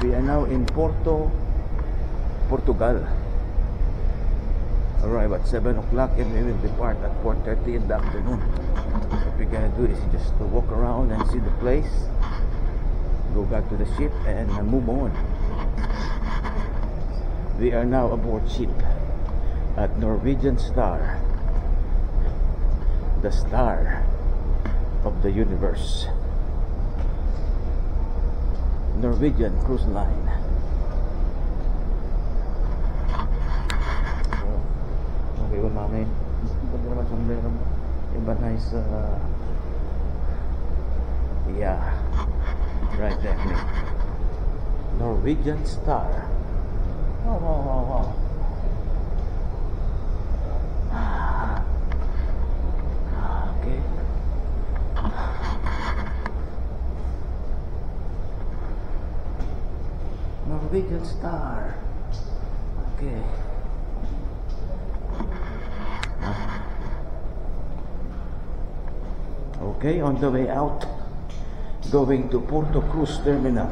We are now in Porto, Portugal. Arrive at 7 o'clock and we will depart at 4:30 in the afternoon. What we're gonna do is just to walk around and see the place, go back to the ship and move on. We are now aboard ship at Norwegian Star, the star of the universe. Norwegian Cruise Line. Okay, well, mami. Ganda naman sombrero mo. Iba nice, yeah. Right there, mate. Norwegian Star. Oh, wow, wow, wow. Okay. Norwegian Star. Okay. Okay, on the way out, going to Porto Cruz Terminal.